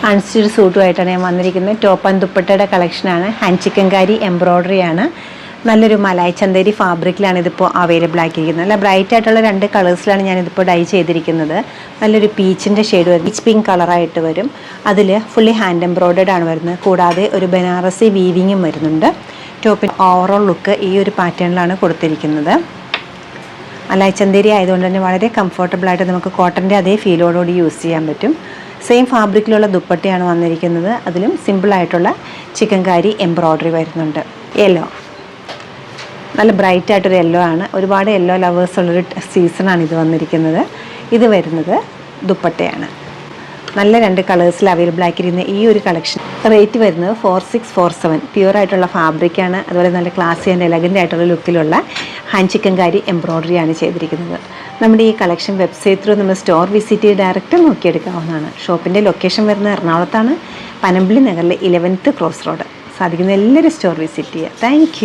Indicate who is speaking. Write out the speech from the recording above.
Speaker 1: Unstitch സൂട്ടുമായിട്ടാണ് ഞാൻ വന്നിരിക്കുന്നത്. Top and ദുപ്പട്ടയുടെ കളക്ഷനാണ്. ഹാൻഡ് ചിക്കൻകാരി എംബ്രോയ്ഡറിയാണ്. നല്ലൊരു മലായ് ചന്തേരി ഫാബ്രിക്കിലാണ് ഇതിപ്പോൾ അവൈലബിൾ ആക്കിയിരിക്കുന്നത്. നല്ല ബ്രൈറ്റ് ആയിട്ടുള്ള 2 കളേഴ്സിലാണ് ഞാനിതിപ്പോൾ ഡൈ ചെയ്തിരിക്കുന്നത്. നല്ലൊരു പീച്ചിൻ്റെ ഷെയ്ഡ് വരും, പീച്ച് പിങ്ക് കളറായിട്ട് വരും. അതിൽ ഫുള്ളി ഹാൻഡ് എംബ്രോയ്ഡേഡ് ആണ് വരുന്നത്. കൂടാതെ ഒരു ബനാറസി വീവിങ്ങും വരുന്നുണ്ട്. ടോപ്പിന് ഓവറോൾ ലുക്ക് ഈ ഒരു പാറ്റേണിലാണ് കൊടുത്തിരിക്കുന്നത്. മലായ് ചന്തേരി ആയതുകൊണ്ട് തന്നെ വളരെ കംഫർട്ടബിളായിട്ട് നമുക്ക് കോട്ടൻ്റെ അതേ ഫീലോടുകൂടി യൂസ് ചെയ്യാൻ പറ്റും. സെയിം ഫാബ്രിക്കിലുള്ള ദുപ്പട്ടയാണ് വന്നിരിക്കുന്നത്. അതിലും സിമ്പിളായിട്ടുള്ള ചിക്കൻകാരി എംബ്രോയ്ഡറി വരുന്നുണ്ട്. യെല്ലോ, നല്ല ബ്രൈറ്റ് ആയിട്ടൊരു യെല്ലോ ആണ്. ഒരുപാട് യെല്ലോ ലവേഴ്സ് ഉള്ളൊരു സീസണാണ് ഇത് വന്നിരിക്കുന്നത്. ഇത് വരുന്നത് ദുപ്പട്ടയാണ്. നല്ല 2 കളേഴ്സിൽ അവൈലബിൾ ആക്കിയിരിക്കുന്ന ഈ ഒരു കളക്ഷൻ റേറ്റ് വരുന്നത് 4647. പ്യുവർ ആയിട്ടുള്ള ഫാബ്രിക്കാണ്. അതുപോലെ നല്ല ക്ലാസി ആൻഡ് എലഗൻ്റ് ആയിട്ടുള്ള ലുക്കിലുള്ള ഹാൻഡ് ചിക്കൻകാരി എംബ്രോയ്ഡറിയാണ് ചെയ്തിരിക്കുന്നത്. നമ്മുടെ ഈ കളക്ഷൻ വെബ്സൈറ്റ് ത്രൂ നമ്മൾ സ്റ്റോർ വിസിറ്റ് ചെയ്ത് ഡയറക്റ്റ് നോക്കിയെടുക്കാവുന്നതാണ്. ഷോപ്പിൻ്റെ ലൊക്കേഷൻ വരുന്നത് എറണാകുളത്താണ്, പനമ്പിളി നഗറിലെ 11th ക്രോസ് റോഡ്. സാധിക്കുന്ന എല്ലാവരും സ്റ്റോർ വിസിറ്റ് ചെയ്യുക. താങ്ക്